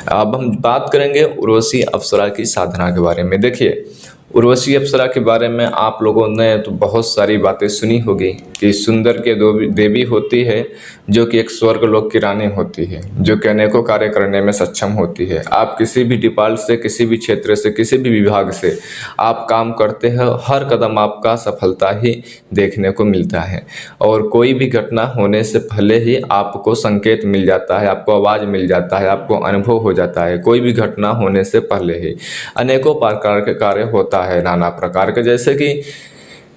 अब हम बात करेंगे उर्वशी अप्सरा की साधना के बारे में। देखिए, उर्वशी अप्सरा के बारे में आप लोगों ने तो बहुत सारी बातें सुनी होगी कि सुंदर के दो देवी होती है, जो कि एक स्वर्गलोक की रानी होती है, जो कि अनेकों कार्य करने में सक्षम होती है। आप किसी भी डिपार्ट से, किसी भी क्षेत्र से, किसी भी विभाग से आप काम करते हो, हर कदम आपका सफलता ही देखने को मिलता है। और कोई भी घटना होने से पहले ही आपको संकेत मिल जाता है, आपको आवाज़ मिल जाता है, आपको अनुभव हो जाता है। कोई भी घटना होने से पहले ही अनेकों प्रकार के कार्य होता है, नाना प्रकार के, जैसे कि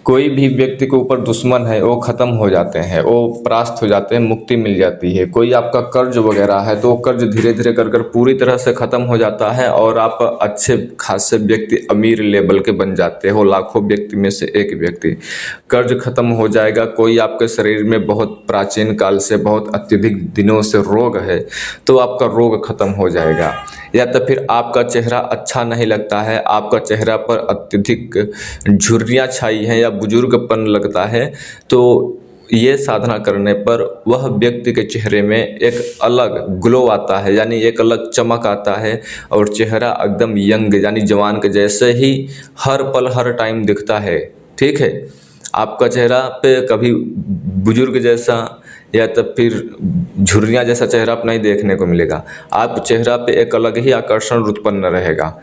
कोई भी व्यक्ति के ऊपर दुश्मन है वो ख़त्म हो जाते हैं, वो परास्त हो जाते हैं, मुक्ति मिल जाती है। कोई आपका कर्ज वगैरह है तो वो कर्ज धीरे धीरे कर कर पूरी तरह से ख़त्म हो जाता है और आप अच्छे खासे व्यक्ति, अमीर लेवल के बन जाते हो, लाखों व्यक्ति में से एक व्यक्ति। कर्ज खत्म हो जाएगा। कोई आपके शरीर में बहुत प्राचीन काल से, बहुत अत्यधिक दिनों से रोग है तो आपका रोग खत्म हो जाएगा। या तो फिर आपका चेहरा अच्छा नहीं लगता है, आपका चेहरा पर अत्यधिक झुर्रियाँ छाई हैं या बुजुर्गपन लगता है, तो ये साधना करने पर वह व्यक्ति के चेहरे में एक अलग ग्लो आता है, यानी एक अलग चमक आता है और चेहरा एकदम यंग यानी जवान के जैसे ही हर पल हर टाइम दिखता है। ठीक है, आपका चेहरा पे कभी बुजुर्ग जैसा या तो फिर झुर्रियाँ जैसा चेहरा आप नहीं देखने को मिलेगा। आप चेहरा पे एक अलग ही आकर्षण उत्पन्न रहेगा।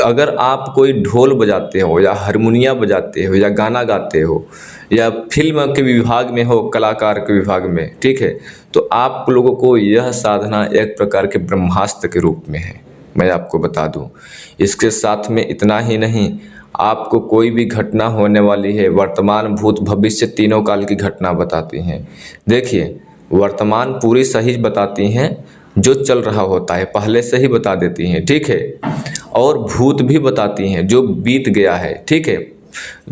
अगर आप कोई ढोल बजाते हो या हारमोनिया बजाते हो या गाना गाते हो या फिल्म के विभाग में हो, कलाकार के विभाग में, ठीक है, तो आप लोगों को यह साधना एक प्रकार के ब्रह्मास्त्र के रूप में है, मैं आपको बता दूं। इसके साथ में इतना ही नहीं, आपको कोई भी घटना होने वाली है, वर्तमान भूत भविष्य तीनों काल की घटना बताती हैं। देखिए, वर्तमान पूरी सही बताती हैं, जो चल रहा होता है पहले से ही बता देती हैं, ठीक है। और भूत भी बताती हैं, जो बीत गया है, ठीक है,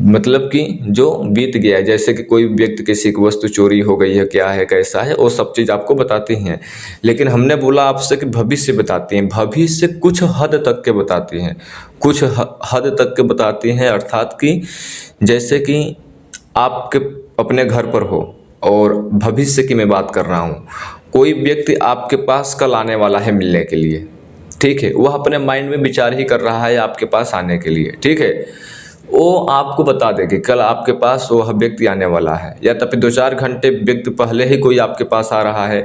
मतलब कि जो बीत गया है, जैसे कि कोई व्यक्ति किसी की वस्तु चोरी हो गई है, क्या है, कैसा है, वो सब चीज़ आपको बताती हैं। लेकिन हमने बोला आपसे कि भविष्य बताती हैं। भविष्य कुछ हद तक के बताती हैं, कुछ हद तक के बताती हैं, अर्थात कि जैसे कि आपके अपने घर पर हो, और भविष्य की मैं बात कर रहा हूँ, कोई व्यक्ति आपके पास कल आने वाला है मिलने के लिए, ठीक है, वह अपने माइंड में विचार ही कर रहा है आपके पास आने के लिए, ठीक है, वो आपको बता देगी कल आपके पास वह व्यक्ति आने वाला है। या तब 2-4 घंटे व्यक्ति पहले ही कोई आपके पास आ रहा है,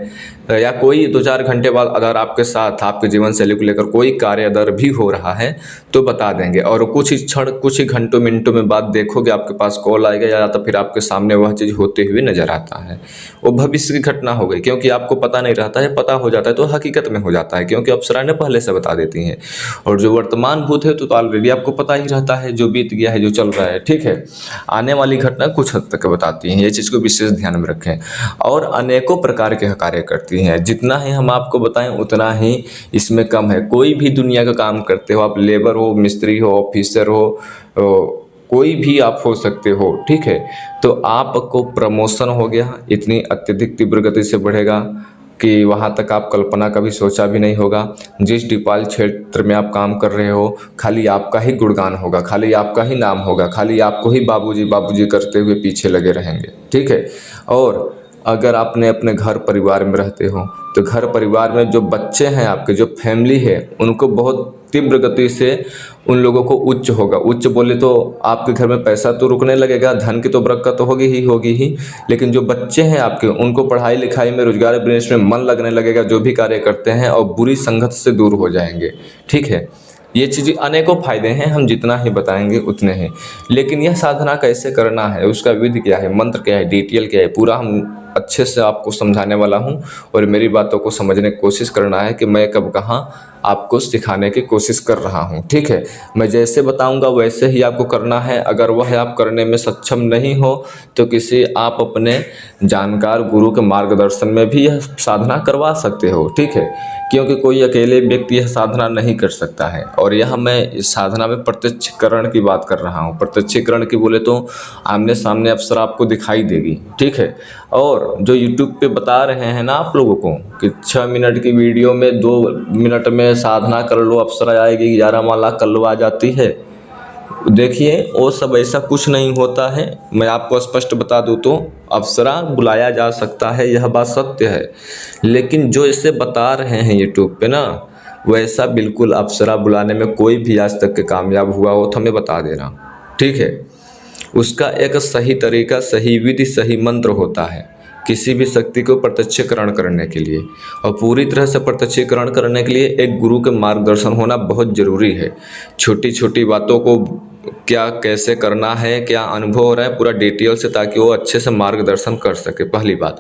या कोई 2-4 घंटे बाद अगर आपके साथ आपके जीवन शैली को लेकर कोई कार्य अदर भी हो रहा है तो बता देंगे। और कुछ ही क्षण, कुछ ही घंटों मिनटों में बाद देखोगे आपके पास कॉल आएगा, या तो फिर आपके सामने वह चीज़ होते हुए नजर आता है। वो भविष्य की घटना हो गई, क्योंकि आपको पता नहीं रहता है, पता हो जाता है तो हकीकत में हो जाता है, क्योंकि अप्सरा ने पहले से बता देती हैं। और जो वर्तमान भूत है तो ऑलरेडी आपको पता ही रहता है, जो बीत गया है, जो चल रहा है, ठीक है। आने वाली घटना कुछ हद तक बताती हैं, ये चीज़ को विशेष ध्यान में रखें। और अनेकों प्रकार के कार्य करती हैं, जितना ही हम आपको बताएं उतना ही इसमें कम है। कोई भी दुनिया का काम करते हो, आप लेबर हो, मिस्त्री हो, ऑफिसर हो, कोई भी आप हो सकते हो, ठीक है, तो आपको प्रमोशन हो गया, इतनी अत्यधिक तीव्र गति से बढ़ेगा कि वहाँ तक आप कल्पना कभी सोचा भी नहीं होगा। जिस डिपाल क्षेत्र में आप काम कर रहे हो, खाली आपका ही गुणगान होगा, खाली आपका ही नाम होगा, खाली आपको ही बाबूजी बाबूजी करते हुए पीछे लगे रहेंगे, ठीक है। और अगर आपने अपने घर परिवार में रहते हो तो घर परिवार में जो बच्चे हैं, आपके जो फैमिली है, उनको बहुत तीव्र गति से उन लोगों को उच्च होगा। उच्च बोले तो आपके घर में पैसा तो रुकने लगेगा, धन की तो बरकत तो होगी ही, लेकिन जो बच्चे हैं आपके, उनको पढ़ाई लिखाई में, रोजगार बिजनेस में मन लगने लगेगा, जो भी कार्य करते हैं, और बुरी संगत से दूर हो जाएंगे, ठीक है। ये चीज़ें अनेकों फायदे हैं, हम जितना ही बताएंगे उतने ही। लेकिन यह साधना कैसे करना है, उसका विधि क्या है, मंत्र क्या है, डिटेल क्या है, पूरा हम अच्छे से आपको समझाने वाला हूं। और मेरी बातों को समझने की कोशिश करना है कि मैं कब कहाँ आपको सिखाने की कोशिश कर रहा हूं, ठीक है। मैं जैसे बताऊंगा वैसे ही आपको करना है। अगर वह आप करने में सक्षम नहीं हो तो किसी आप अपने जानकार गुरु के मार्गदर्शन में भी यह साधना करवा सकते हो, ठीक है, क्योंकि कोई अकेले व्यक्ति यह साधना नहीं कर सकता है। और यह मैं इस साधना में प्रत्यक्षीकरण की बात कर रहा हूँ। प्रत्यक्षीकरण की बोले तो आमने सामने अप्सरा आपको दिखाई देगी, ठीक है। और जो यूट्यूब पे बता रहे हैं ना आप लोगों को कि 6 मिनट की वीडियो में 2 मिनट में साधना कर लो, अप्सरा आएगी, 11 माला कलवा जाती है, देखिए वो सब ऐसा कुछ नहीं होता है। मैं आपको स्पष्ट बता दूं तो अप्सरा बुलाया जा सकता है, यह बात सत्य है, लेकिन जो इसे बता रहे हैं यूट्यूब पे ना, वैसा बिल्कुल अप्सरा बुलाने में कोई भी आज तक के कामयाब हुआ हो तो हमें बता देना, ठीक है। उसका एक सही तरीका, सही विधि, सही मंत्र होता है किसी भी शक्ति को प्रत्यक्षीकरण करने के लिए, और पूरी तरह से प्रत्यक्षीकरण करने के लिए एक गुरु के मार्गदर्शन होना बहुत ज़रूरी है। छोटी छोटी बातों को क्या कैसे करना है, क्या अनुभव हो रहा है, पूरा डिटेल से, ताकि वो अच्छे से मार्गदर्शन कर सके, पहली बात।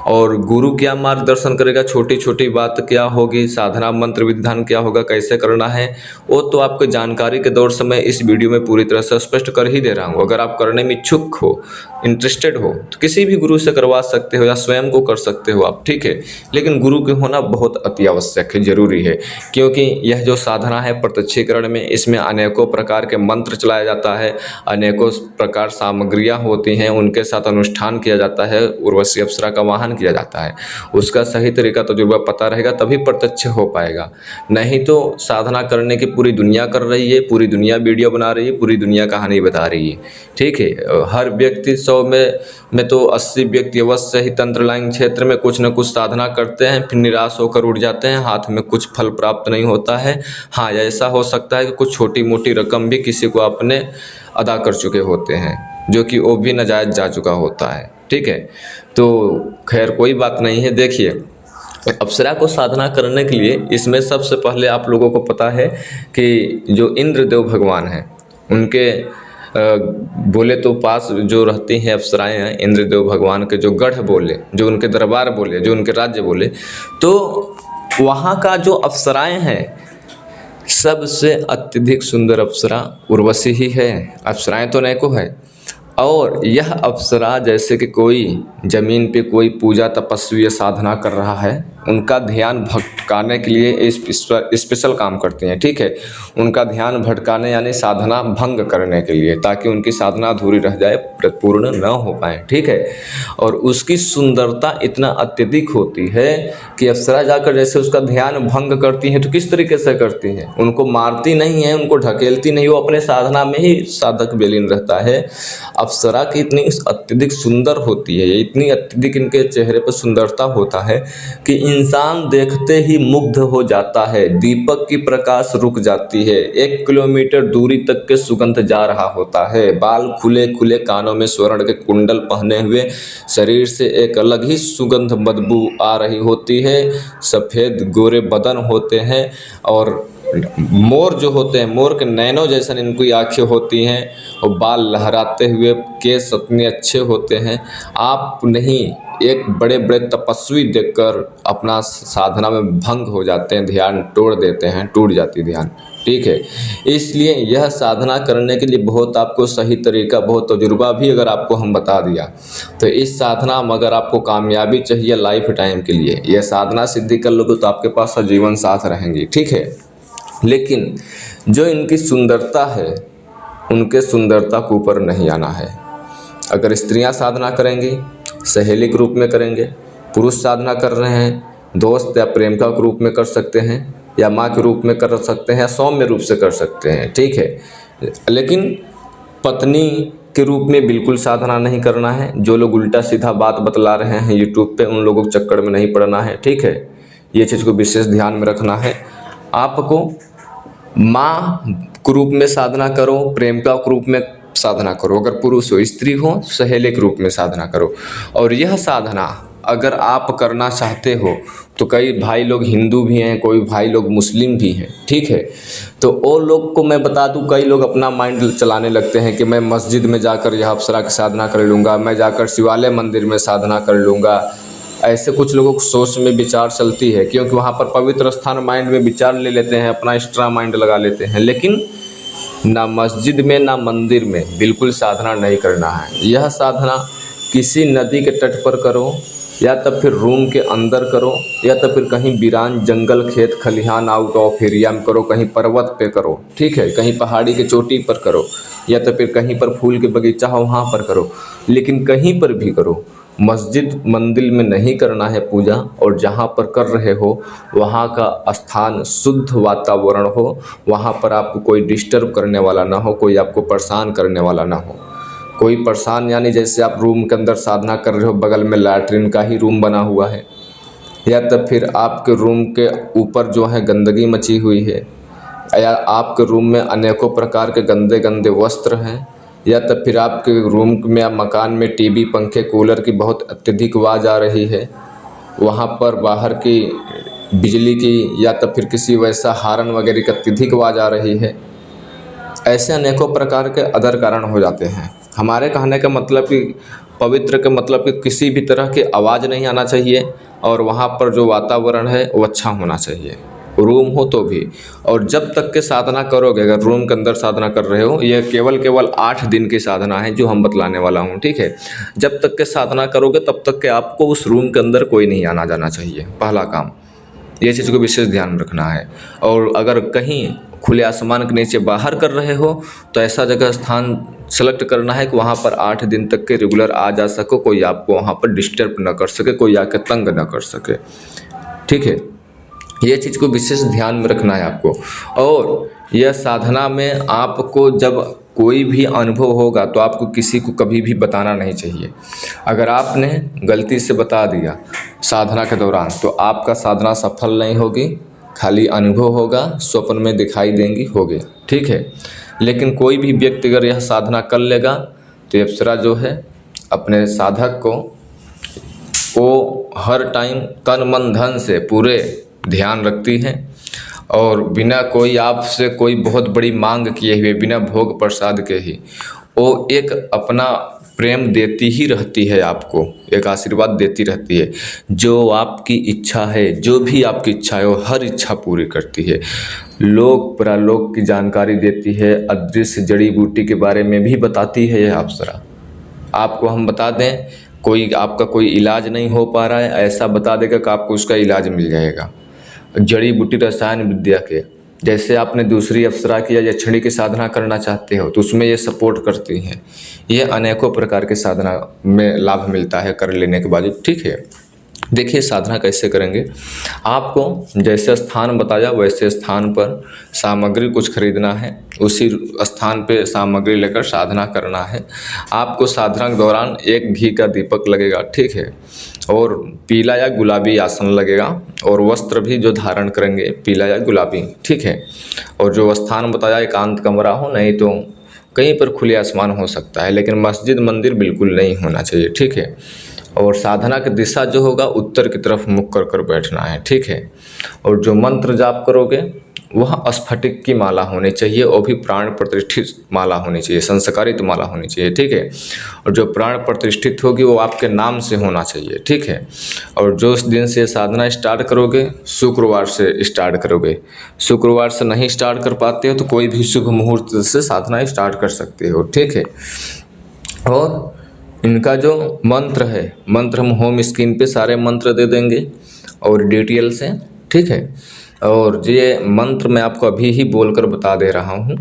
और गुरु क्या मार्गदर्शन करेगा, छोटी छोटी बात क्या होगी, साधना मंत्र विधान क्या होगा, कैसे करना है, वो तो आपको जानकारी के दौर से मैं इस वीडियो में पूरी तरह से स्पष्ट कर ही दे रहा हूँ। अगर आप करने में इच्छुक हो, इंटरेस्टेड हो, तो किसी भी गुरु से करवा सकते हो या स्वयं को कर सकते हो आप, ठीक है। लेकिन गुरु के होना बहुत अति आवश्यक है, जरूरी है, क्योंकि यह जो साधना है प्रत्यक्षीकरण में, इसमें अनेकों प्रकार के मंत्र चलाया जाता है, अनेकों प्रकार सामग्रियां होती हैं, उनके साथ अनुष्ठान किया जाता है, उर्वशी अप्सरा का वाहन किया जाता है। उसका सही तरीका तजुर्बा पता रहेगा तभी प्रत्यक्ष हो पाएगा, नहीं तो साधना करने की पूरी दुनिया कर रही है, पूरी दुनिया वीडियो बना रही है, पूरी दुनिया कहानी बता रही है, ठीक है। हर व्यक्ति 100 में तो 80 व्यक्ति अवश्य ही तंत्र लाइन क्षेत्र में कुछ न कुछ साधना करते हैं, फिर निराश होकर उठ जाते हैं, हाथ में कुछ फल प्राप्त नहीं होता है। हाँ, ऐसा हो सकता है कि कुछ छोटी मोटी रकम भी किसी को आपने अदा कर चुके होते हैं, जो कि वो भी नाजायज जा चुका होता है, ठीक है। तो खैर कोई बात नहीं है। देखिए, अप्सरा को साधना करने के लिए इसमें सबसे पहले आप लोगों को पता है कि जो इंद्रदेव भगवान हैं, उनके बोले तो पास जो रहती हैं अप्सराएं हैं, इंद्रदेव भगवान के जो गढ़ बोले, जो उनके दरबार बोले, जो उनके राज्य बोले, तो वहाँ का जो अप्सराएं हैं, सबसे अत्यधिक सुंदर अप्सरा उर्वशी ही है। अप्सराएं तो अनेकों है, और यह अप्सरा जैसे कि कोई जमीन पे कोई पूजा तपस्वी या साधना कर रहा है, उनका ध्यान भटकाने के लिए स्पेशल काम करती हैं, ठीक है। उनका ध्यान भटकाने यानी साधना भंग करने के लिए, ताकि उनकी साधना अधूरी रह जाए, पूर्ण न हो पाए, ठीक है। और उसकी सुंदरता इतना अत्यधिक होती है कि अप्सरा जाकर जैसे उसका ध्यान भंग करती हैं, तो किस तरीके से करती हैं, उनको मारती नहीं है, उनको ढकेलती नहीं, वो अपने साधना में ही साधक विलीन रहता है। अप्सरा की इतनी अत्यधिक सुंदर होती है, इतनी अत्यधिक इनके चेहरे पर सुंदरता होता है कि इंसान देखते ही मुग्ध हो जाता है। दीपक की प्रकाश रुक जाती है, 1 किलोमीटर दूरी तक के सुगंध जा रहा होता है। बाल खुले खुले, कानों में स्वर्ण के कुंडल पहने हुए, शरीर से एक अलग ही सुगंध बदबू आ रही होती है। सफ़ेद गोरे बदन होते हैं, और मोर जो होते हैं, मोर के नैनों जैसन इनकी आँखें होती हैं, और बाल लहराते हुए, केस इतने अच्छे होते हैं। आप नहीं, एक बड़े बड़े तपस्वी देखकर अपना साधना में भंग हो जाते हैं, ध्यान तोड़ देते हैं, टूट जाती ध्यान, ठीक है। इसलिए यह साधना करने के लिए बहुत आपको सही तरीका, बहुत तजुर्बा भी अगर आपको हम बता दिया, तो इस साधना में अगर आपको कामयाबी चाहिए लाइफ टाइम के लिए, यह साधना सिद्धि कर लोगे तो आपके पास जीवन साथ रहेंगी, ठीक है। लेकिन जो इनकी सुंदरता है, उनके सुंदरता के ऊपर नहीं आना है। अगर स्त्रियां साधना करेंगी, सहेली के रूप में करेंगे, पुरुष साधना कर रहे हैं, दोस्त या प्रेमिका के रूप में कर सकते हैं, या माँ के रूप में कर सकते हैं, या सौम्य रूप से कर सकते हैं, ठीक है। लेकिन पत्नी के रूप में बिल्कुल साधना नहीं करना है। जो लोग उल्टा सीधा बात बतला रहे हैं यूट्यूब पे, उन लोगों के चक्कर में नहीं पड़ना है, ठीक है। ये चीज़ को विशेष ध्यान में रखना है। आपको माँ के रूप में साधना करो, प्रेमिका के रूप में साधना करो, अगर पुरुष हो, स्त्री हो सहेली के रूप में साधना करो। और यह साधना अगर आप करना चाहते हो तो कई भाई लोग हिंदू भी हैं, कोई भाई लोग मुस्लिम भी हैं, ठीक है। तो वो लोग को मैं बता दूं, कई लोग अपना माइंड चलाने लगते हैं कि मैं मस्जिद में जाकर यह अप्सरा की साधना कर लूँगा, मैं जाकर शिवालय मंदिर में साधना कर लूँगा। ऐसे कुछ लोगों को सोच में विचार चलती है, क्योंकि वहाँ पर पवित्र स्थान माइंड में विचार ले लेते हैं, अपना एक्स्ट्रा माइंड लगा लेते हैं। लेकिन ना मस्जिद में ना मंदिर में बिल्कुल साधना नहीं करना है। यह साधना किसी नदी के तट पर करो, या तो फिर रूम के अंदर करो, या तो फिर कहीं वीरान जंगल, खेत खलिहान, आउट ऑफ एरिया में करो, कहीं पर्वत पे करो, ठीक है, कहीं पहाड़ी के चोटी पर करो, या तो फिर कहीं पर फूल के बगीचा हो वहाँ पर करो। लेकिन कहीं पर भी करो, मस्जिद मंदिर में नहीं करना है पूजा। और जहाँ पर कर रहे हो वहाँ का स्थान शुद्ध वातावरण हो, वहाँ पर आपको कोई डिस्टर्ब करने वाला ना हो, कोई आपको परेशान करने वाला ना हो। कोई परेशान यानी जैसे आप रूम के अंदर साधना कर रहे हो, बगल में लैट्रिन का ही रूम बना हुआ है, या तो फिर आपके रूम के ऊपर जो है गंदगी मची हुई है, या आपके रूम में अनेकों प्रकार के गंदे गंदे वस्त्र हैं, या तो फिर आपके रूम में या मकान में टीवी, पंखे, कूलर की बहुत अत्यधिक आवाज़ आ रही है, वहाँ पर बाहर की बिजली की या तो फिर किसी वैसा हारन वगैरह की अत्यधिक आवाज़ आ रही है। ऐसे अनेकों प्रकार के अदर कारण हो जाते हैं। हमारे कहने का मतलब कि पवित्र का मतलब कि किसी भी तरह की आवाज़ नहीं आना चाहिए, और वहाँ पर जो वातावरण है वो अच्छा होना चाहिए, रूम हो तो भी। और जब तक के साधना करोगे, अगर रूम के अंदर साधना कर रहे हो, यह केवल 8 दिन की साधना है जो हम बतलाने वाला हूँ, ठीक है। जब तक के साधना करोगे तब तक के आपको उस रूम के अंदर कोई नहीं आना जाना चाहिए, पहला काम। ये चीज़ को विशेष ध्यान रखना है। और अगर कहीं खुले आसमान के नीचे बाहर कर रहे हो तो ऐसा जगह स्थान सेलेक्ट करना है कि वहाँ पर 8 दिन तक के रेगुलर आ जा सको, कोई आपको वहाँ पर डिस्टर्ब न कर सके, कोई आके तंग न कर सके, ठीक है। ये चीज़ को विशेष ध्यान में रखना है आपको। और यह साधना में आपको जब कोई भी अनुभव होगा तो आपको किसी को कभी भी बताना नहीं चाहिए। अगर आपने गलती से बता दिया साधना के दौरान तो आपका साधना सफल नहीं होगी, खाली अनुभव होगा, स्वप्न में दिखाई देंगी, हो गया, ठीक है। लेकिन कोई भी व्यक्ति अगर यह साधना कर लेगा तो अप्सरा जो है अपने साधक को हर टाइम तन मन धन से पूरे ध्यान रखती है, और बिना कोई आपसे कोई बहुत बड़ी मांग किए हुए, बिना भोग प्रसाद के ही वो एक अपना प्रेम देती ही रहती है, आपको एक आशीर्वाद देती रहती है। जो आपकी इच्छा है, जो भी आपकी इच्छा है, वो हर इच्छा पूरी करती है। लोक परालोक की जानकारी देती है, अदृश्य जड़ी बूटी के बारे में भी बताती है यह अप्सरा। आपको हम बता दें, कोई आपका कोई इलाज नहीं हो पा रहा है, ऐसा बता देगा कि आपको उसका इलाज मिल जाएगा। जड़ी बूटी रसायन विद्या के जैसे आपने दूसरी अप्सरा की या यक्षिणी की साधना करना चाहते हो तो उसमें ये सपोर्ट करती हैं। ये अनेकों प्रकार के साधना में लाभ मिलता है कर लेने के बाद, ठीक है। देखिए साधना कैसे करेंगे। आपको जैसे स्थान बताया वैसे स्थान पर सामग्री कुछ खरीदना है, उसी स्थान पे सामग्री लेकर साधना करना है। आपको साधना के दौरान एक घी का दीपक लगेगा, ठीक है, और पीला या गुलाबी आसन लगेगा, और वस्त्र भी जो धारण करेंगे पीला या गुलाबी, ठीक है। और जो स्थान बताया एकांत कमरा हो, नहीं तो कहीं पर खुले आसमान हो सकता है, लेकिन मस्जिद मंदिर बिल्कुल नहीं होना चाहिए, ठीक है। और साधना की दिशा जो होगा उत्तर की तरफ मुख कर कर बैठना है, ठीक है। और जो मंत्र जाप करोगे वह स्फटिक की माला होनी चाहिए, और भी प्राण प्रतिष्ठित माला होनी चाहिए, संस्कारित माला होनी चाहिए, ठीक है। और जो प्राण प्रतिष्ठित होगी वो आपके नाम से होना चाहिए, ठीक है। और जो उस दिन से साधना स्टार्ट करोगे, शुक्रवार से स्टार्ट करोगे। शुक्रवार से नहीं स्टार्ट कर पाते हो तो कोई भी शुभ मुहूर्त से साधना स्टार्ट कर सकते हो, ठीक है। और इनका जो मंत्र है, मंत्र हम होम स्क्रीन पे सारे मंत्र दे देंगे और डिटेल से, ठीक है। और ये मंत्र मैं आपको अभी ही बोलकर बता दे रहा हूँ।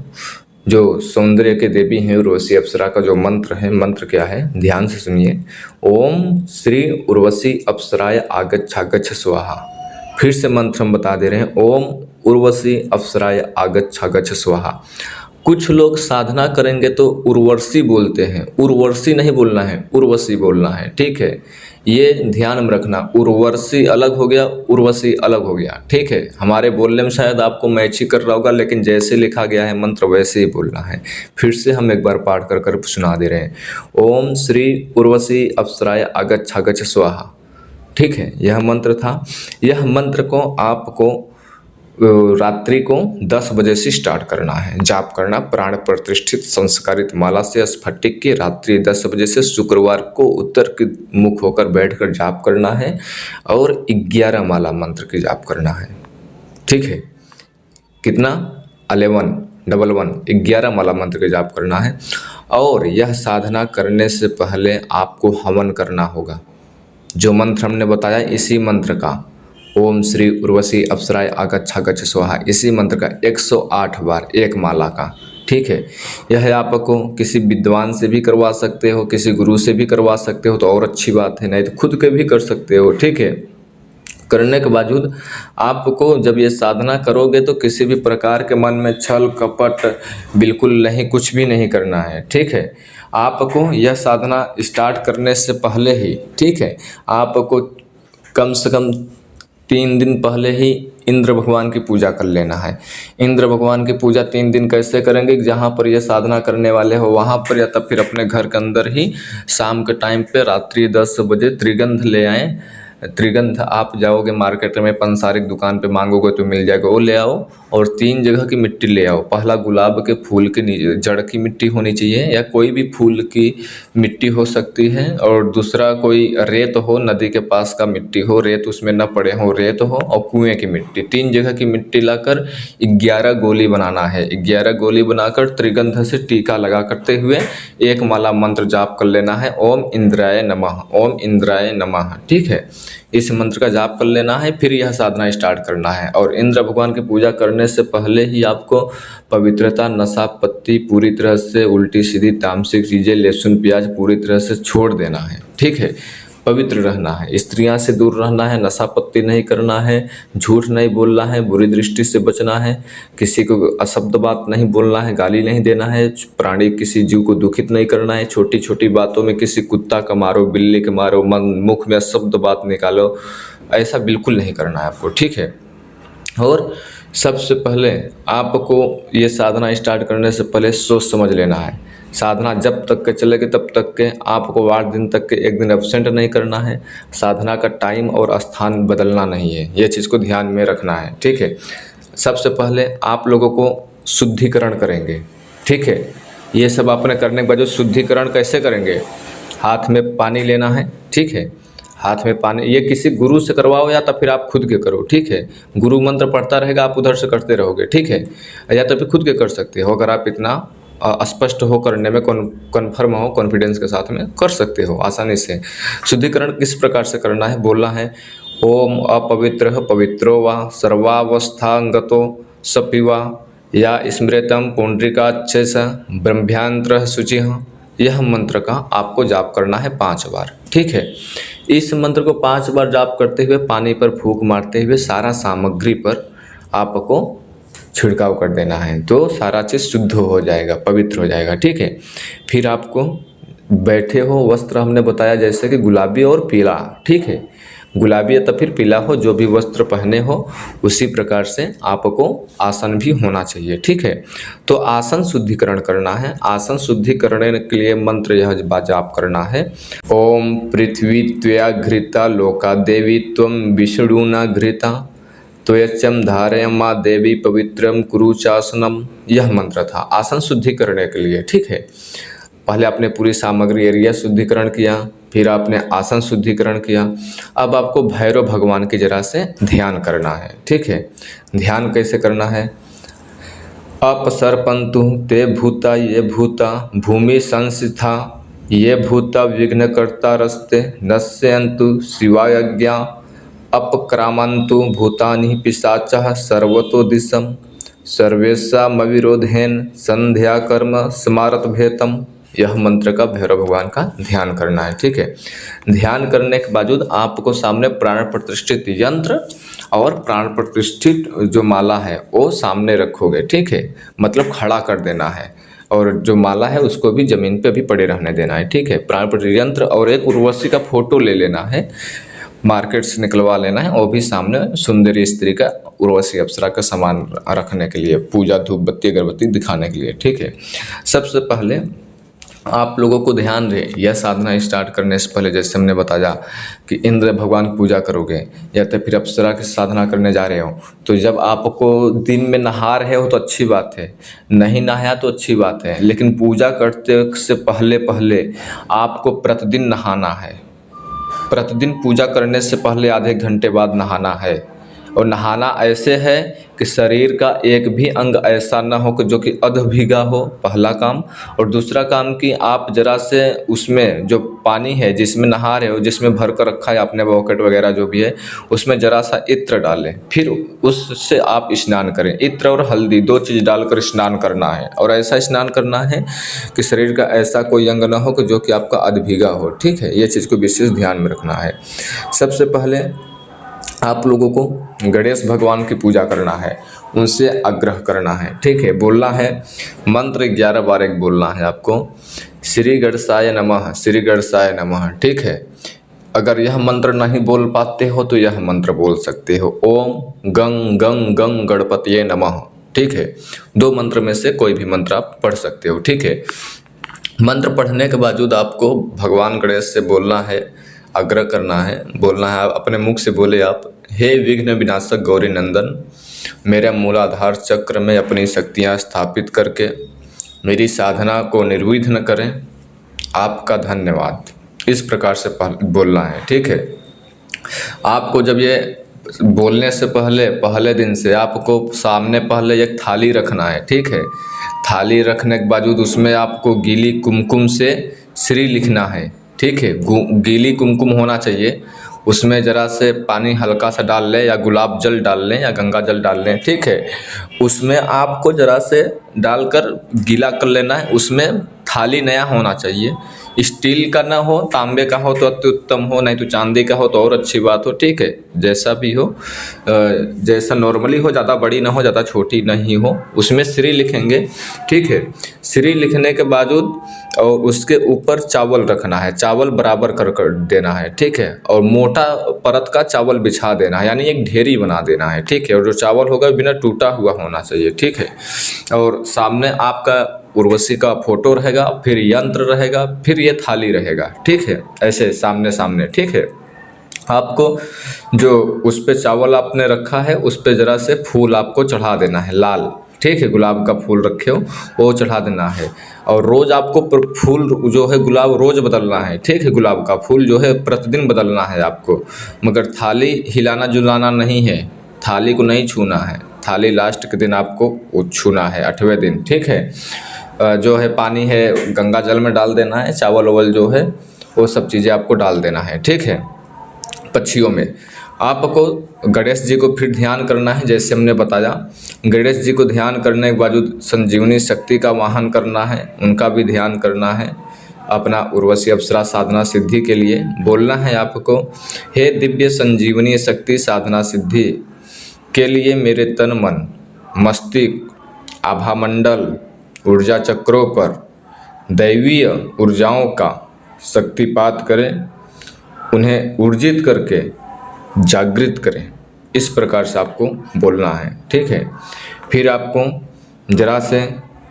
जो सौंदर्य के देवी हैं उर्वशी अप्सरा का जो मंत्र है, मंत्र क्या है ध्यान से सुनिए। ओम श्री उर्वशी अप्सराय आगच्छागच्छ स्वाहा। फिर से मंत्र हम बता दे रहे हैं, ओम उर्वशी अप्सराय आगच्छागच्छ स्वाहा। कुछ लोग साधना करेंगे तो उर्वशी बोलते हैं, उर्वशी नहीं बोलना है, उर्वशी बोलना है, ठीक है। ये ध्यान में रखना, उर्वशी अलग हो गया, उर्वशी अलग हो गया, ठीक है। हमारे बोलने में शायद आपको मैच ही कर रहा होगा, लेकिन जैसे लिखा गया है मंत्र वैसे ही बोलना है। फिर से हम एक बार पाठ कर कर सुना दे रहे हैं। ओम श्री उर्वशी अप्सराय आगच्छागच्छ स्वाहा, ठीक है। यह मंत्र था। यह मंत्र को आपको रात्रि को 10 बजे से स्टार्ट करना है, जाप करना प्राण प्रतिष्ठित संस्कारित माला से स्फटिक की। रात्रि 10 बजे से शुक्रवार को उत्तर की मुख होकर बैठकर जाप करना है, और 11 माला मंत्र की जाप करना है, ठीक है। कितना 11 माला मंत्र की जाप करना है। और यह साधना करने से पहले आपको हवन करना होगा। जो मंत्र हमने बताया इसी मंत्र का, ओम श्री उर्वशी अप्सराय आगच्छागच्छ स्वाहा, इसी मंत्र का 108 बार एक माला का, ठीक है। यह आपको किसी विद्वान से भी करवा सकते हो, किसी गुरु से भी करवा सकते हो तो और अच्छी बात है, नहीं तो खुद के भी कर सकते हो, ठीक है। करने के बावजूद आपको जब ये साधना करोगे तो किसी भी प्रकार के मन में छल कपट बिल्कुल नहीं, कुछ भी नहीं करना है, ठीक है। आपको यह साधना स्टार्ट करने से पहले ही, ठीक है, आपको कम से कम 3 दिन पहले ही इंद्र भगवान की पूजा कर लेना है। इंद्र भगवान की पूजा 3 दिन कैसे करेंगे, जहाँ पर ये साधना करने वाले हो वहाँ पर, या तब फिर अपने घर के अंदर ही शाम के टाइम पे रात्रि 10 बजे त्रिगंध ले आएँ। त्रिगंध आप जाओगे मार्केट में, पंसारिक दुकान पे मांगोगे तो मिल जाएगा, वो ले आओ। और 3 जगह की मिट्टी ले आओ। पहला गुलाब के फूल के नीचे जड़ की मिट्टी होनी चाहिए, या कोई भी फूल की मिट्टी हो सकती है। और दूसरा कोई रेत हो, नदी के पास का मिट्टी हो, रेत उसमें न पड़े हो, रेत हो, और कुएं की मिट्टी, 3 जगह की मिट्टी लाकर 11 गोली बनाना है। 11 गोली बनाकर त्रिगंध से टीका लगा करते हुए एक माला मंत्र जाप कर लेना है, ओम इंद्राय नमः, ओम इंद्राय नमः। ठीक है, इस मंत्र का जाप कर लेना है, फिर यह साधना स्टार्ट करना है। और इंद्र भगवान की पूजा करने से पहले ही आपको पवित्रता, नशा पत्ती पूरी तरह से, उल्टी सीधी तामसिक चीज़ें, लहसुन प्याज पूरी तरह से छोड़ देना है। ठीक है, पवित्र रहना है, स्त्रियां से दूर रहना है, नशा पत्ती नहीं करना है, झूठ नहीं बोलना है, बुरी दृष्टि से बचना है, किसी को अशब्द बात नहीं बोलना है, गाली नहीं देना है, प्राणी किसी जीव को दुखित नहीं करना है, छोटी छोटी बातों में किसी कुत्ता का मारो, बिल्ली के मारो, मुख में अशब्द बात निकालो, ऐसा बिल्कुल नहीं करना है आपको। ठीक है, और सबसे पहले आपको ये साधना स्टार्ट करने से पहले सोच समझ लेना है। साधना जब तक के चलेगी तब तक के आपको 8 दिन तक के 1 दिन एब्सेंट नहीं करना है। साधना का टाइम और स्थान बदलना नहीं है, ये चीज़ को ध्यान में रखना है। ठीक है, सबसे पहले आप लोगों को शुद्धिकरण करेंगे। ठीक है, ये सब आपने करने के बाद जो शुद्धिकरण कैसे करेंगे, हाथ में पानी लेना है। ठीक है, हाथ में पानी, ये किसी गुरु से करवाओ या तो फिर आप खुद के करो। ठीक है, गुरु मंत्र पढ़ता रहेगा, आप उधर से करते रहोगे। ठीक है, या तो फिर खुद के कर सकते हो, अगर आप इतना स्पष्ट हो करने में, कन्फर्म हो, कॉन्फिडेंस के साथ में कर सकते हो आसानी से। शुद्धिकरण किस प्रकार से करना है, बोलना है ओम अपवित्र पवित्रो वा सर्वावस्थांगतो सपिवा या स्मृतम पुंडरीकाच्छ ब्रह्म्यांत्र शुचि। यह मंत्र का आपको जाप करना है 5 बार। ठीक है, इस मंत्र को 5 बार जाप करते हुए पानी पर फूंक मारते हुए सारा सामग्री पर आपको छिड़काव कर देना है, तो सारा चीज़ शुद्ध हो जाएगा, पवित्र हो जाएगा। ठीक है, फिर आपको बैठे हो, वस्त्र हमने बताया जैसे कि गुलाबी और पीला। ठीक है, गुलाबी या तो फिर पीला हो, जो भी वस्त्र पहने हो उसी प्रकार से आपको आसन भी होना चाहिए। ठीक है, तो आसन शुद्धिकरण करना है। आसन शुद्धिकरण के लिए मंत्र यह जाप करना है, ओम पृथ्वी त्वया घृता लोका देवी त्वं विष्णुना घृता त्वयच्चम धारय माँ देवी पवित्रम कुरुचासनम। यह मंत्र था आसन शुद्धिकरण के लिए। ठीक है, पहले आपने पूरी सामग्री एरिया शुद्धिकरण किया, फिर आपने आसन शुद्धिकरण किया। अब आपको भैरव भगवान की जरा से ध्यान करना है। ठीक है, ध्यान कैसे करना है, अपसर्पन्तु ते भूता ये भूता भूमि संस्था ये भूता विघ्नकर्ता रस्ते नश्यन्तु शिवायज्ञा अपक्रामन्तु भूतानि पिशाचः सर्वतो दिशम सर्वेषामविरोधेन संध्या कर्म स्मारत भेतम। यह मंत्र का भैरव भगवान का ध्यान करना है। ठीक है, ध्यान करने के बावजूद आपको सामने प्राण प्रतिष्ठित यंत्र और प्राण प्रतिष्ठित जो माला है वो सामने रखोगे। ठीक है, मतलब खड़ा कर देना है, और जो माला है उसको भी ज़मीन पे भी पड़े रहने देना है। ठीक है, प्राण प्रतिष्ठित यंत्र और एक उर्वशी का फोटो ले लेना है, मार्केट से निकलवा लेना है, वो भी सामने सुंदरी स्त्री का, उर्वशी अप्सरा का सामान रखने के लिए, पूजा धूप बत्ती अगरबत्ती दिखाने के लिए। ठीक है, सबसे पहले आप लोगों को ध्यान रहे, यह साधना स्टार्ट करने से पहले जैसे हमने बताया कि इंद्र भगवान की पूजा करोगे या तो फिर अप्सरा की साधना करने जा रहे हो, तो जब आपको दिन में नहा रहे हो तो अच्छी बात है, नहीं नहाया तो अच्छी बात है, लेकिन पूजा करते से पहले पहले आपको प्रतिदिन नहाना है। प्रतिदिन पूजा करने से पहले आधे घंटे बाद नहाना है, और नहाना ऐसे है कि शरीर का एक भी अंग ऐसा ना हो कि जो कि अध भीगा हो, पहला काम। और दूसरा काम कि आप जरा से उसमें जो पानी है जिसमें नहा रहे हो, जिसमें भर कर रखा है आपने बॉकेट वगैरह जो भी है, उसमें जरा सा इत्र डालें, फिर उससे आप स्नान करें। इत्र और हल्दी 2 चीज़ डालकर स्नान करना है, और ऐसा स्नान करना है कि शरीर का ऐसा कोई अंग ना हो कि जो कि आपका अध भीगा हो। ठीक है, ये चीज़ को विशेष ध्यान में रखना है। सबसे पहले आप लोगों को गणेश भगवान की पूजा करना है, उनसे आग्रह करना है। ठीक है, बोलना है मंत्र 11 बार एक बोलना है आपको, श्री गणेशाय नमः, श्री गणेशाय नमः। ठीक है, अगर यह मंत्र नहीं बोल पाते हो तो यह मंत्र बोल सकते हो, ओम गंग गंग गंग गणपतिये नमः। ठीक है, 2 मंत्र में से कोई भी मंत्र आप पढ़ सकते हो। ठीक है, मंत्र पढ़ने के बावजूद आपको भगवान गणेश से बोलना है, आग्रह करना है, बोलना है, अपने मुख से बोले आप, हे विघ्न विनाशक गौरी नंदन, मेरे मूलाधार चक्र में अपनी शक्तियाँ स्थापित करके मेरी साधना को निर्विघ्न करें, आपका धन्यवाद। इस प्रकार से बोलना है। ठीक है, आपको जब ये बोलने से पहले दिन से आपको सामने पहले एक थाली रखना है। ठीक है, थाली रखने के बावजूद उसमें आपको गीली कुमकुम से श्री लिखना है। ठीक है, गीली कुमकुम होना चाहिए, उसमें ज़रा से पानी हल्का सा डाल लें या गुलाब जल डाल लें या गंगा जल डाल लें। ठीक है, उसमें आपको ज़रा से डालकर गीला कर लेना है। उसमें थाली नया होना चाहिए, स्टील का ना हो, तांबे का हो तो अति उत्तम हो, नहीं तो चांदी का हो तो और अच्छी बात हो। ठीक है, जैसा भी हो, जैसा नॉर्मली हो, ज़्यादा बड़ी ना हो, ज़्यादा छोटी नहीं हो, उसमें श्री लिखेंगे। ठीक है, श्री लिखने के बावजूद और उसके ऊपर चावल रखना है, चावल बराबर कर देना है। ठीक है, और मोटा परत का चावल बिछा देना है, यानी एक ढेरी बना देना है। ठीक है, और जो चावल होगा बिना टूटा हुआ होना चाहिए। ठीक है, और सामने आपका उर्वशी का फोटो रहेगा, फिर यंत्र रहेगा, फिर ये थाली रहेगा। ठीक है, ऐसे सामने सामने। ठीक है, आपको जो उस पे चावल आपने रखा है उस पे ज़रा से फूल आपको चढ़ा देना है, लाल। ठीक है, गुलाब का फूल रखे हो वो चढ़ा देना है, और रोज़ आपको फूल जो है गुलाब रोज़ बदलना है। ठीक है, गुलाब का फूल जो है प्रतिदिन बदलना है आपको, मगर थाली हिलाना जुलाना नहीं है, थाली को नहीं छूना है। थाली लास्ट के दिन आपको छूना है, 8वें दिन। ठीक है, जो है पानी है गंगा जल में डाल देना है, चावल वावल जो है वो सब चीज़ें आपको डाल देना है। ठीक है, पक्षियों में आपको गणेश जी को फिर ध्यान करना है, जैसे हमने बताया। गणेश जी को ध्यान करने के बावजूद संजीवनी शक्ति का वाहन करना है, उनका भी ध्यान करना है। अपना उर्वशी अप्सरा साधना सिद्धि के लिए बोलना है आपको, हे दिव्य संजीवनी शक्ति साधना सिद्धि के लिए मेरे तन मन मस्तिष्क आभामंडल ऊर्जा चक्रों पर दैवीय ऊर्जाओं का शक्तिपात करें, उन्हें ऊर्जित करके जागृत करें। इस प्रकार से आपको बोलना है। ठीक है, फिर आपको जरा से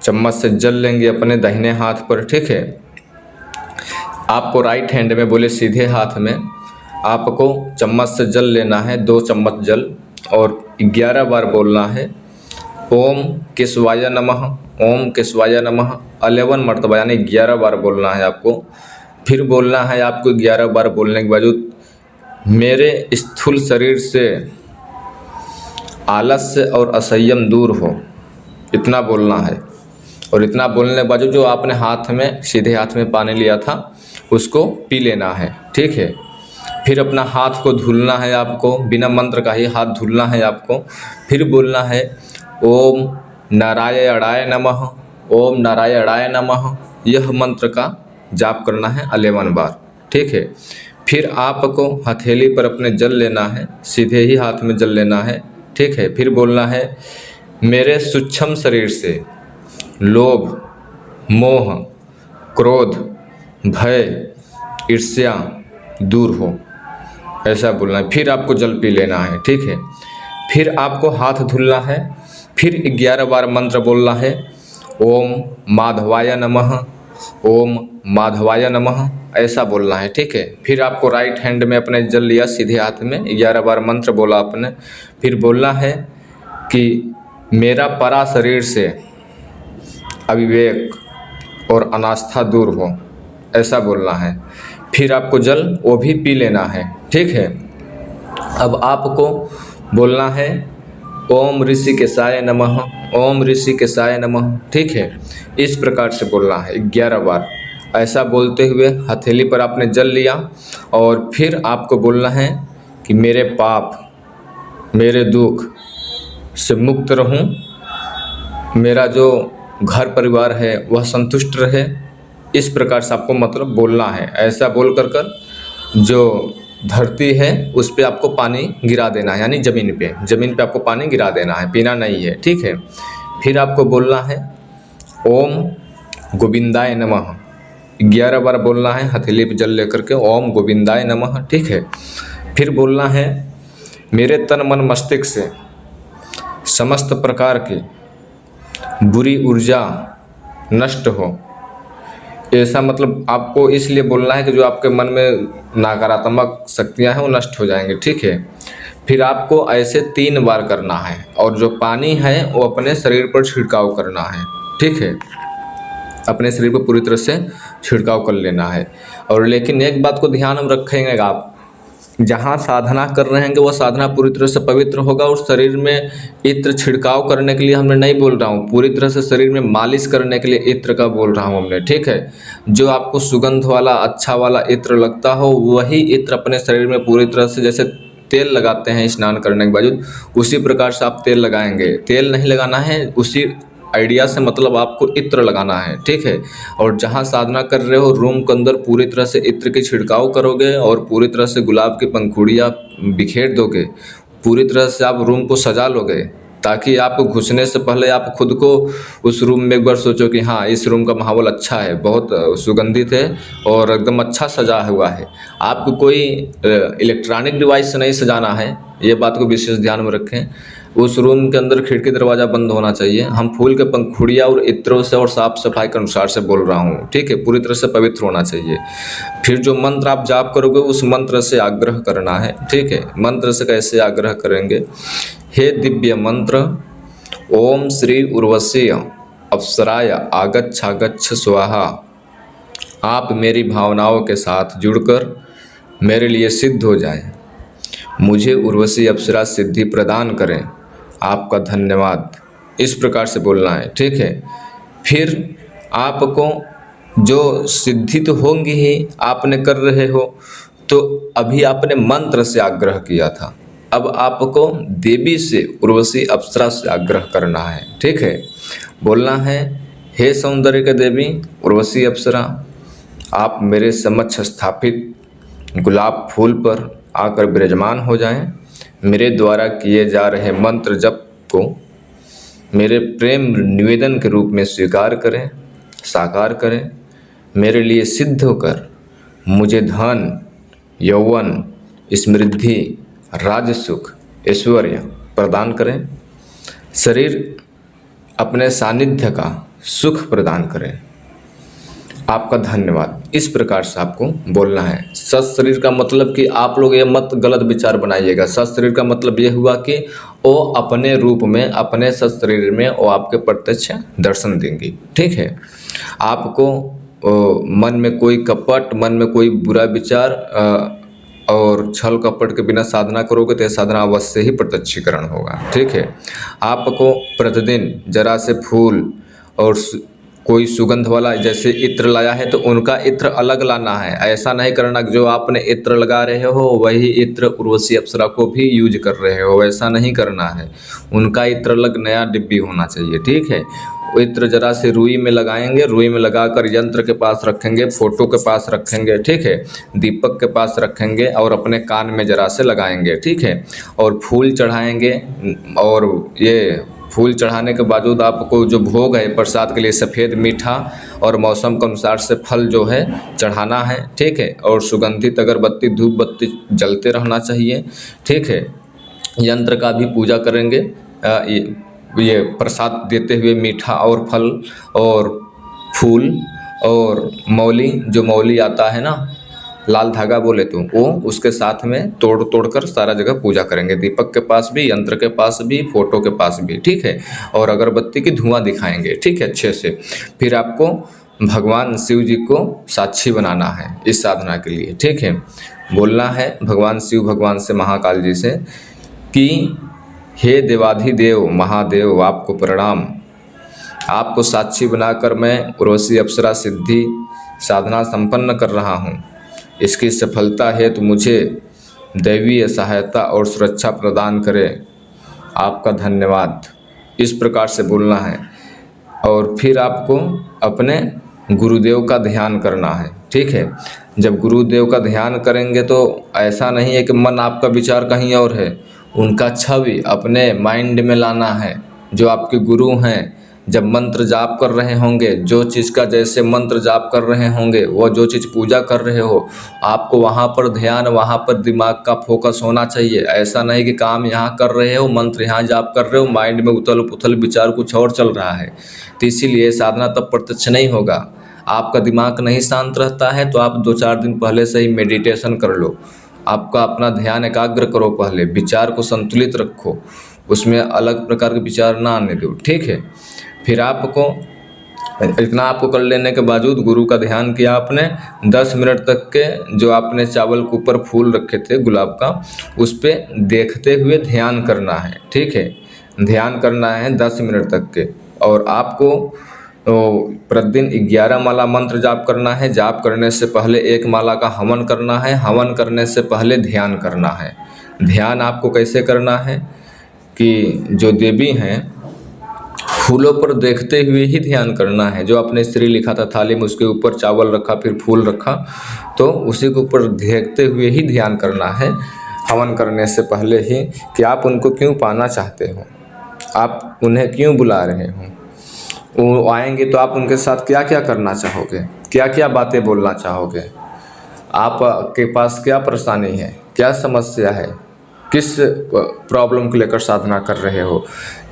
चम्मच से जल लेंगे अपने दाहिने हाथ पर। ठीक है, आपको राइट हैंड में बोले सीधे हाथ में आपको चम्मच से जल लेना है, 2 चम्मच जल, और 11 बार बोलना है, ओम केशवाय नमः, ओम केशवाय नमः। 11 मरतबा यानी 11 बार बोलना है आपको। फिर बोलना है आपको 11 बार बोलने के बावजूद, मेरे स्थूल शरीर से आलस्य और असंयम दूर हो, इतना बोलना है। और इतना बोलने के बावजूद जो आपने हाथ में सीधे हाथ में पानी लिया था उसको पी लेना है। ठीक है, फिर अपना हाथ को धुलना है आपको, बिना मंत्र का ही हाथ धुलना है आपको। फिर बोलना है ओम नारायणाय नमः, ओम नारायणाय नमः। यह मंत्र का जाप करना है 11 बार। ठीक है, फिर आपको हथेली पर अपने जल लेना है, सीधे ही हाथ में जल लेना है। ठीक है, फिर बोलना है मेरे सूक्ष्म शरीर से लोभ मोह क्रोध भय ईर्ष्या दूर हो, ऐसा बोलना है। फिर आपको जल पी लेना है। ठीक है, फिर आपको हाथ धुलना है, फिर 11 बार मंत्र बोलना है, ओम माधवाय नमः, ओम माधवाय नमः, ऐसा बोलना है। ठीक है, फिर आपको राइट हैंड में अपने जल लिया सीधे हाथ में, 11 बार मंत्र बोला आपने। फिर बोलना है कि मेरा परा शरीर से अविवेक और अनास्था दूर हो, ऐसा बोलना है। फिर आपको जल वो भी पी लेना है। ठीक है, अब आपको बोलना है ओम ऋषिकेशाय नमः, ओम ऋषिकेशाय नमः। ठीक है, इस प्रकार से बोलना है 11 बार। ऐसा बोलते हुए हथेली पर आपने जल लिया और फिर आपको बोलना है कि मेरे पाप मेरे दुख से मुक्त रहूं, मेरा जो घर परिवार है वह संतुष्ट रहे। इस प्रकार से आपको मतलब बोलना है। ऐसा बोल कर जो धरती है उस पे आपको पानी गिरा देना है, यानी ज़मीन पे आपको पानी गिरा देना है, पीना नहीं है। ठीक है, फिर आपको बोलना है ओम गोविंदाय नमः, 11 बार बोलना है हथेली पे जल लेकर के, ओम गोविंदाय नमः। ठीक है। फिर बोलना है मेरे तन मन मस्तिष्क से समस्त प्रकार की बुरी ऊर्जा नष्ट हो। ऐसा मतलब आपको इसलिए बोलना है कि जो आपके मन में नकारात्मक शक्तियां हैं वो नष्ट हो जाएंगी। ठीक है। फिर आपको ऐसे 3 बार करना है और जो पानी है वो अपने शरीर पर छिड़काव करना है। ठीक है। अपने शरीर पर पूरी तरह से छिड़काव कर लेना है। और लेकिन एक बात को ध्यान में रखेंगे, आप जहाँ साधना कर रहे हैं वो साधना पूरी तरह से पवित्र होगा। और शरीर में इत्र छिड़काव करने के लिए हमने नहीं बोल रहा हूँ, पूरी तरह से शरीर में मालिश करने के लिए इत्र का बोल रहा हूँ हमने। ठीक है। जो आपको सुगंध वाला अच्छा वाला इत्र लगता हो वही इत्र अपने शरीर में पूरी तरह से, जैसे तेल लगाते हैं स्नान करने के बाद, उसी प्रकार से आप तेल लगाएंगे। तेल नहीं लगाना है, उसी आइडिया से मतलब आपको इत्र लगाना है। ठीक है। और जहाँ साधना कर रहे हो रूम के अंदर पूरी तरह से इत्र की छिड़काव करोगे और पूरी तरह से गुलाब की पंखुड़ियाँ बिखेर दोगे, पूरी तरह से आप रूम को सजा लोगे, ताकि आप घुसने से पहले आप खुद को उस रूम में एक बार सोचो कि हाँ इस रूम का माहौल अच्छा है, बहुत सुगंधित है और एकदम अच्छा सजा हुआ है। आपको कोई इलेक्ट्रॉनिक डिवाइस से नहीं सजाना है, ये बात को विशेष ध्यान में रखें। उस रूम के अंदर खिड़की दरवाज़ा बंद होना चाहिए। हम फूल के पंखुड़ियाँ और इत्रों से और साफ सफाई के अनुसार से बोल रहा हूँ। ठीक है। पूरी तरह से पवित्र होना चाहिए। फिर जो मंत्र आप जाप करोगे उस मंत्र से आग्रह करना है। ठीक है। मंत्र से कैसे आग्रह करेंगे? हे दिव्य मंत्र, ओम श्री उर्वशी अप्सराय आगच्छ स्वाहा। आप मेरी भावनाओं के साथ जुड़कर मेरे लिए सिद्ध हो जाए, मुझे उर्वशी अप्सरा सिद्धि प्रदान करें, आपका धन्यवाद। इस प्रकार से बोलना है। ठीक है। फिर आपको जो सिद्धि तो होंगी ही, आपने कर रहे हो तो अभी आपने मंत्र से आग्रह किया था, अब आपको देवी से उर्वशी अप्सरा से आग्रह करना है। ठीक है। बोलना है हे सौंदर्य के देवी उर्वशी अप्सरा, आप मेरे समक्ष स्थापित गुलाब फूल पर आकर विराजमान हो जाएं। मेरे द्वारा किए जा रहे मंत्र जप को मेरे प्रेम निवेदन के रूप में स्वीकार करें, साकार करें। मेरे लिए सिद्ध होकर मुझे धन, यौवन, समृद्धि, राज सुख, ऐश्वर्य प्रदान करें। शरीर अपने सानिध्य का सुख प्रदान करें, आपका धन्यवाद। इस प्रकार से आपको बोलना है। सत शरीर का मतलब कि आप लोग ये मत गलत विचार बनाइएगा। सत शरीर का मतलब ये हुआ कि वो अपने रूप में, अपने सत शरीर में वो आपके प्रत्यक्ष दर्शन देंगी। ठीक है। आपको मन में कोई कपट, मन में कोई बुरा विचार और छल कपट के बिना साधना करोगे तो यह साधना अवश्य ही प्रत्यक्षीकरण होगा। ठीक है। आपको प्रतिदिन जरा से फूल और कोई सुगंध वाला, जैसे इत्र लाया है तो उनका इत्र अलग लाना है। ऐसा नहीं करना कि जो आपने इत्र लगा रहे हो वही इत्र उर्वशी अप्सरा को भी यूज कर रहे हो, ऐसा नहीं करना है। उनका इत्र अलग नया डिब्बी होना चाहिए। ठीक है। वो इत्र जरा से रुई में लगाएंगे, रुई में लगाकर यंत्र के पास रखेंगे, फोटो के पास रखेंगे। ठीक है। दीपक के पास रखेंगे और अपने कान में जरा से लगाएंगे। ठीक है। और फूल चढ़ाएंगे, और ये फूल चढ़ाने के बावजूद आपको जो भोग है प्रसाद के लिए सफ़ेद मीठा और मौसम के अनुसार से फल जो है चढ़ाना है। ठीक है। और सुगंधित अगरबत्ती धूप बत्ती जलते रहना चाहिए। ठीक है। यंत्र का भी पूजा करेंगे। ये प्रसाद देते हुए मीठा और फल और फूल और मौली, जो मौली आता है ना लाल धागा बोले तो वो उसके साथ में तोड़ कर सारा जगह पूजा करेंगे। दीपक के पास भी, यंत्र के पास भी, फोटो के पास भी। ठीक है। और अगरबत्ती की धुआं दिखाएंगे। ठीक है। अच्छे से फिर आपको भगवान शिव जी को साक्षी बनाना है इस साधना के लिए। ठीक है। बोलना है भगवान शिव, भगवान से महाकाल जी से कि हे देवाधिदेव महादेव आपको प्रणाम, आपको साक्षी बनाकर मैं उर्वशी अप्सरा सिद्धि साधना संपन्न कर रहा हूँ। इसकी सफलता है तो मुझे दैवीय सहायता और सुरक्षा प्रदान करें, आपका धन्यवाद। इस प्रकार से बोलना है। और फिर आपको अपने गुरुदेव का ध्यान करना है। ठीक है। जब गुरुदेव का ध्यान करेंगे तो ऐसा नहीं है कि मन आपका विचार कहीं और है, उनका छवि अपने माइंड में लाना है। जो आपके गुरु हैं जब मंत्र जाप कर रहे होंगे, जो चीज़ का जैसे मंत्र जाप कर रहे होंगे, वो जो चीज़ पूजा कर रहे हो, आपको वहाँ पर ध्यान, वहाँ पर दिमाग का फोकस होना चाहिए। ऐसा नहीं कि काम यहाँ कर रहे हो, मंत्र यहाँ जाप कर रहे हो, माइंड में उथल पुथल विचार कुछ और चल रहा है, तो इसीलिए साधना तब प्रत्यक्ष नहीं होगा। आपका दिमाग नहीं शांत रहता है तो आप 2-4 दिन पहले से ही मेडिटेशन कर लो। आपका अपना ध्यान एकाग्र करो, पहले विचार को संतुलित रखो, उसमें अलग प्रकार के विचार ना आने दो, ठीक है। फिर आपको इतना आपको कर लेने के बावजूद गुरु का ध्यान किया आपने, 10 मिनट तक के जो आपने चावल के ऊपर फूल रखे थे गुलाब का, उस पर देखते हुए ध्यान करना है, ठीक है। ध्यान करना है 10 मिनट तक के। और आपको प्रतिदिन 11 माला मंत्र जाप करना है। जाप करने से पहले 1 माला का हवन करना है। हवन करने से पहले ध्यान करना है। ध्यान आपको कैसे करना है कि जो देवी हैं फूलों पर देखते हुए ही ध्यान करना है। जो आपने श्री लिखा था थाली में, उसके ऊपर चावल रखा, फिर फूल रखा, तो उसी के ऊपर देखते हुए ही ध्यान करना है हवन करने से पहले ही, कि आप उनको क्यों पाना चाहते हो, आप उन्हें क्यों बुला रहे हो, वो आएंगे तो आप उनके साथ क्या क्या करना चाहोगे, क्या क्या बातें बोलना चाहोगे, आपके पास क्या परेशानी है, क्या समस्या है, किस प्रॉब्लम को लेकर साधना कर रहे हो।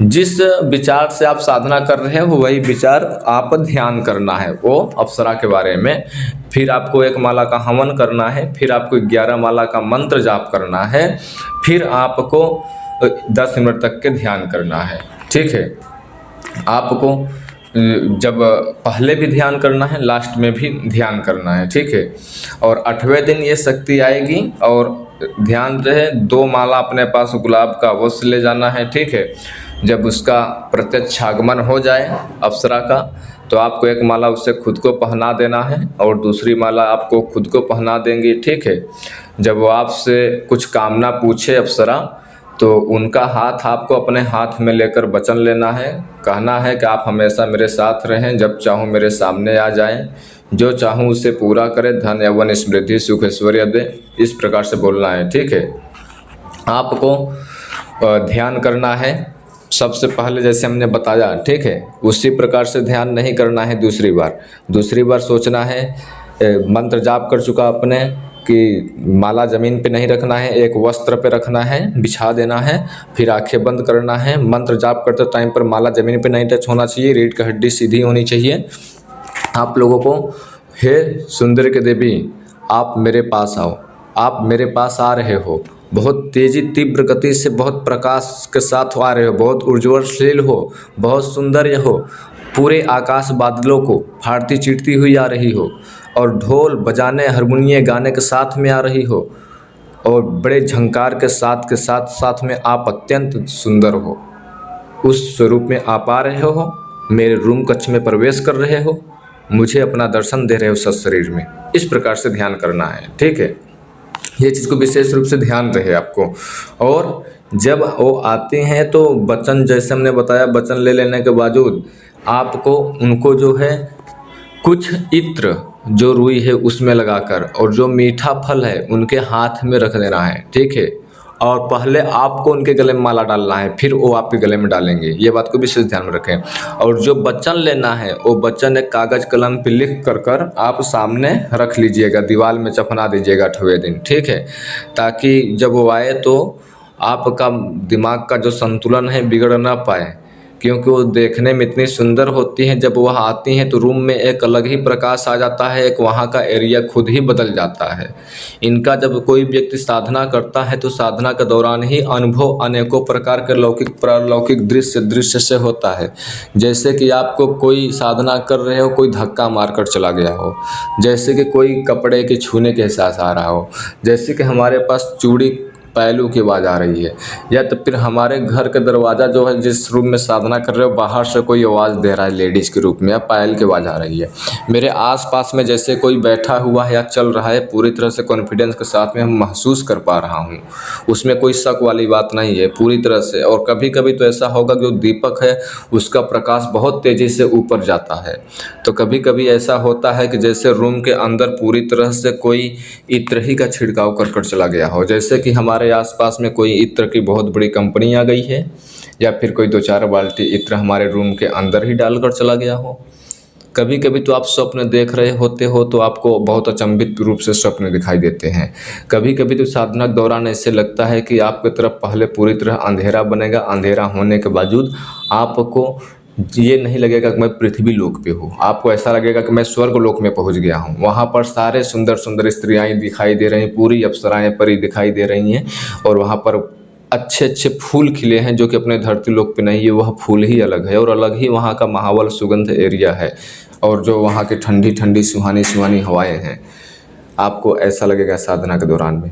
जिस विचार से आप साधना कर रहे हो वही विचार आप ध्यान करना है वो अप्सरा के बारे में। फिर आपको 1 माला का हवन करना है, फिर आपको 11 माला का मंत्र जाप करना है, फिर आपको 10 मिनट तक के ध्यान करना है, ठीक है। आपको जब पहले भी ध्यान करना है, लास्ट में भी ध्यान करना है, ठीक है। और 8वें दिन ये शक्ति आएगी। और ध्यान रहे 2 माला अपने पास गुलाब का अवश्य ले जाना है, ठीक है। जब उसका प्रत्यक्ष आगमन हो जाए अप्सरा का, तो आपको 1 माला उससे खुद को पहना देना है और दूसरी माला आपको खुद को पहना देंगी, ठीक है। जब वो आपसे कुछ कामना पूछे अप्सरा, तो उनका हाथ आपको अपने हाथ में लेकर वचन लेना है। कहना है कि आप हमेशा मेरे साथ रहें, जब चाहूँ मेरे सामने आ जाएं, जो चाहूँ उसे पूरा करें, धन यौवन समृद्धि सुख ऐश्वर्य दे, इस प्रकार से बोलना है, ठीक है। आपको ध्यान करना है सबसे पहले जैसे हमने बताया, ठीक है। उसी प्रकार से ध्यान नहीं करना है दूसरी बार सोचना है। मंत्र जाप कर चुका अपने कि माला ज़मीन पे नहीं रखना है, एक वस्त्र पे रखना है, बिछा देना है, फिर आंखें बंद करना है। मंत्र जाप करते टाइम पर माला ज़मीन पे नहीं टच होना चाहिए, रीढ़ की हड्डी सीधी होनी चाहिए। आप लोगों को, हे सुंदर के देवी आप मेरे पास आओ, आप मेरे पास आ रहे हो, बहुत तेज़ी तीव्र गति से, बहुत प्रकाश के साथ आ रहे हो, बहुत ऊर्ज्वलशील हो, बहुत सुंदर हो, पूरे आकाश बादलों को फाड़ती चीरती हुई आ रही हो, और ढोल बजाने हारमोनियम गाने के साथ में आ रही हो, और बड़े झंकार के साथ में आप अत्यंत सुंदर हो। उस स्वरूप में आप आ रहे हो, मेरे रूम कक्ष में प्रवेश कर रहे हो, मुझे अपना दर्शन दे रहे हो सशरीर में। इस प्रकार से ध्यान करना है, ठीक है। ये चीज़ को विशेष रूप से ध्यान रहे आपको। और जब वो आते हैं तो वचन, जैसे हमने बताया, वचन ले लेने के बावजूद आपको उनको जो है कुछ इत्र जो रुई है उसमें लगाकर, और जो मीठा फल है उनके हाथ में रख देना है, ठीक है। और पहले आपको उनके गले में माला डालना है, फिर वो आपके गले में डालेंगे। ये बात को विशेष ध्यान में रखें। और जो वचन लेना है वो वचन एक कागज़ कलम पे लिख कर आप सामने रख लीजिएगा, दीवार में चफना दीजिएगा 8वें दिन, ठीक है। ताकि जब वो आए तो आपका दिमाग का जो संतुलन है बिगड़ ना पाए, क्योंकि वो देखने में इतनी सुंदर होती हैं। जब वह आती हैं तो रूम में एक अलग ही प्रकाश आ जाता है, एक वहाँ का एरिया खुद ही बदल जाता है। इनका जब कोई व्यक्ति साधना करता है तो साधना के दौरान ही अनुभव अनेकों प्रकार के लौकिक पारलौकिक दृश्य से होता है। जैसे कि आपको कोई साधना कर रहे हो, कोई धक्का मारकर चला गया हो, जैसे कि कोई कपड़े के छूने के एहसास आ रहा हो, जैसे कि हमारे पास चूड़ी पहलू की आवाज़ आ रही है, या तो फिर हमारे घर का दरवाज़ा जो है, जिस रूम में साधना कर रहे हो, बाहर से कोई आवाज़ दे रहा है लेडीज़ के रूप में, या पायल की आवाज़ आ रही है। मेरे आसपास में जैसे कोई बैठा हुआ है या चल रहा है, पूरी तरह से कॉन्फिडेंस के साथ में हम महसूस कर पा रहा हूँ, उसमें कोई शक वाली बात नहीं है पूरी तरह से। और कभी कभी तो ऐसा होगा कि जो दीपक है उसका प्रकाश बहुत तेज़ी से ऊपर जाता है। तो कभी कभी ऐसा होता है कि जैसे रूम के अंदर पूरी तरह से कोई इत्र ही का छिड़काव कर चला गया हो। जैसे कि हमारे हमारे आसपास में कोई इत्र की बहुत बड़ी कंपनी आ गई है, या फिर कोई 2-4 बाल्टी इत्र हमारे रूम के अंदर ही डालकर चला गया हो। कभी कभी तो आप स्वप्न देख रहे होते हो तो आपको बहुत अचंभित रूप से स्वप्न दिखाई देते हैं। कभी कभी तो साधना के दौरान ऐसे लगता है कि आपकी तरफ पहले पूरी तरह अंधेरा बनेगा, अंधेरा होने के बावजूद आपको ये नहीं लगेगा कि मैं पृथ्वी लोक पे हूँ, आपको ऐसा लगेगा कि मैं स्वर्ग लोक में पहुँच गया हूँ। वहाँ पर सारे सुंदर सुंदर स्त्रियाँ दिखाई दे रही हैं, पूरी अप्सराएं परी दिखाई दे रही हैं, और वहाँ पर अच्छे अच्छे फूल खिले हैं जो कि अपने धरती लोक पे नहीं है। वह फूल ही अलग है और अलग ही वहाँ का महाबल सुगंध एरिया है, और जो वहाँ की ठंडी ठंडी सुहानी सुहानी हवाएं हैं। आपको ऐसा लगेगा साधना के दौरान में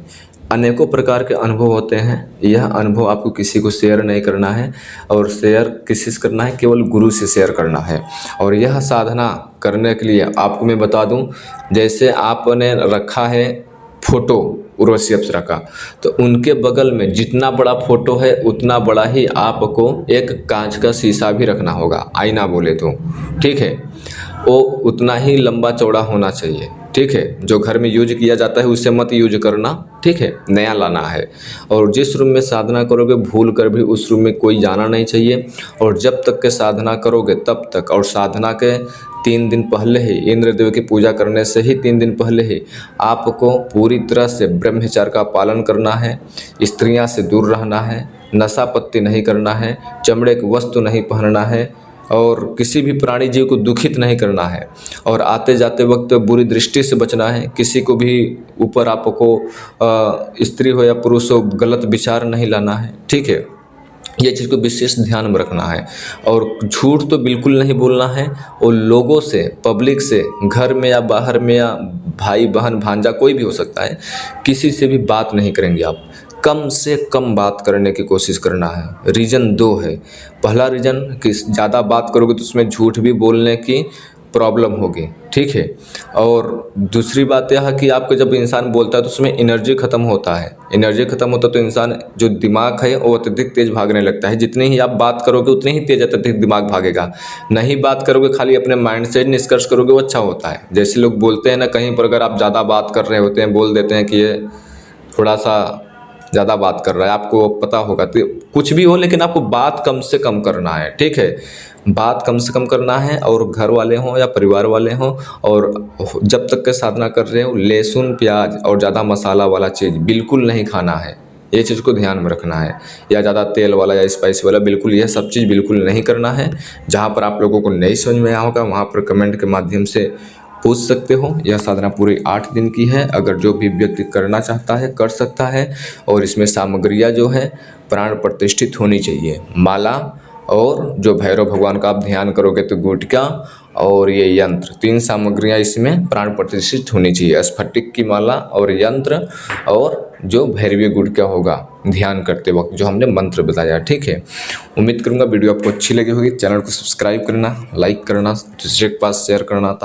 अनेकों प्रकार के अनुभव होते हैं। यह अनुभव आपको किसी को शेयर नहीं करना है, और शेयर किसी से करना है, केवल गुरु से शेयर करना है। और यह साधना करने के लिए आपको मैं बता दूं, जैसे आपने रखा है फोटो उर्वशी अप्सरा का, तो उनके बगल में जितना बड़ा फोटो है उतना बड़ा ही आपको एक कांच का शीशा भी रखना होगा, आईना बोले तो, ठीक है। वो उतना ही लंबा चौड़ा होना चाहिए, ठीक है। जो घर में यूज किया जाता है उससे मत यूज करना, ठीक है, नया लाना है। और जिस रूम में साधना करोगे भूल कर भी उस रूम में कोई जाना नहीं चाहिए। और जब तक के साधना करोगे तब तक, और साधना के 3 दिन पहले ही, इंद्रदेव की पूजा करने से ही 3 दिन पहले ही आपको पूरी तरह से ब्रह्मचर्य का पालन करना है, स्त्रियां से दूर रहना है, नशा पत्ती नहीं करना है, चमड़े की वस्तु नहीं पहनना है, और किसी भी प्राणी जीव को दुखित नहीं करना है, और आते जाते वक्त बुरी दृष्टि से बचना है। किसी को भी ऊपर आपको स्त्री हो या पुरुष हो गलत विचार नहीं लाना है, ठीक है। ये चीज़ को विशेष ध्यान में रखना है। और झूठ तो बिल्कुल नहीं बोलना है, और लोगों से, पब्लिक से, घर में या बाहर में, या भाई बहन भांजा कोई भी हो सकता है, किसी से भी बात नहीं करेंगे आप। कम से कम बात करने की कोशिश करना है। रीज़न 2 है। पहला रीज़न कि ज़्यादा बात करोगे तो उसमें झूठ भी बोलने की प्रॉब्लम होगी, ठीक है। और दूसरी बात यह है कि आपको जब इंसान बोलता है तो उसमें एनर्जी ख़त्म होता है। एनर्जी ख़त्म होता है तो इंसान जो दिमाग है वो अत्यधिक तेज़ भागने लगता है। जितनी ही आप बात करोगे उतनी ही तेज़ अत्यधिक दिमाग भागेगा। नहीं बात करोगे, खाली अपने माइंड से निष्कर्ष करोगे, वो अच्छा होता है। जैसे लोग बोलते हैं ना, कहीं पर अगर आप ज़्यादा बात कर रहे होते हैं, बोल देते हैं कि ये थोड़ा सा ज़्यादा बात कर रहा है, आपको पता होगा। तो कुछ भी हो, लेकिन आपको बात कम से कम करना है, ठीक है। बात कम से कम करना है, और घर वाले हों या परिवार वाले हों, और जब तक के साधना कर रहे हो, लहसुन प्याज और ज़्यादा मसाला वाला चीज़ बिल्कुल नहीं खाना है। ये चीज़ को ध्यान में रखना है। या ज़्यादा तेल वाला या स्पाइस वाला, बिल्कुल यह सब चीज़ बिल्कुल नहीं करना है। जहाँ पर आप लोगों को नहीं समझ में आया होगा वहाँ पर कमेंट के माध्यम से पूछ सकते हो। यह साधना पूरी 8 दिन की है। अगर जो भी व्यक्ति करना चाहता है कर सकता है। और इसमें सामग्रियाँ जो है प्राण प्रतिष्ठित होनी चाहिए। माला, और जो भैरव भगवान का आप ध्यान करोगे तो गुटका, और ये यंत्र, 3 सामग्रियाँ इसमें प्राण प्रतिष्ठित होनी चाहिए। स्फटिक की माला और यंत्र, और जो भैरवीय गुटका होगा ध्यान करते वक्त जो हमने मंत्र बताया, ठीक है। उम्मीद करूँगा वीडियो आपको अच्छी लगी होगी। चैनल को सब्सक्राइब करना, लाइक करना, दूसरे के पास शेयर करना।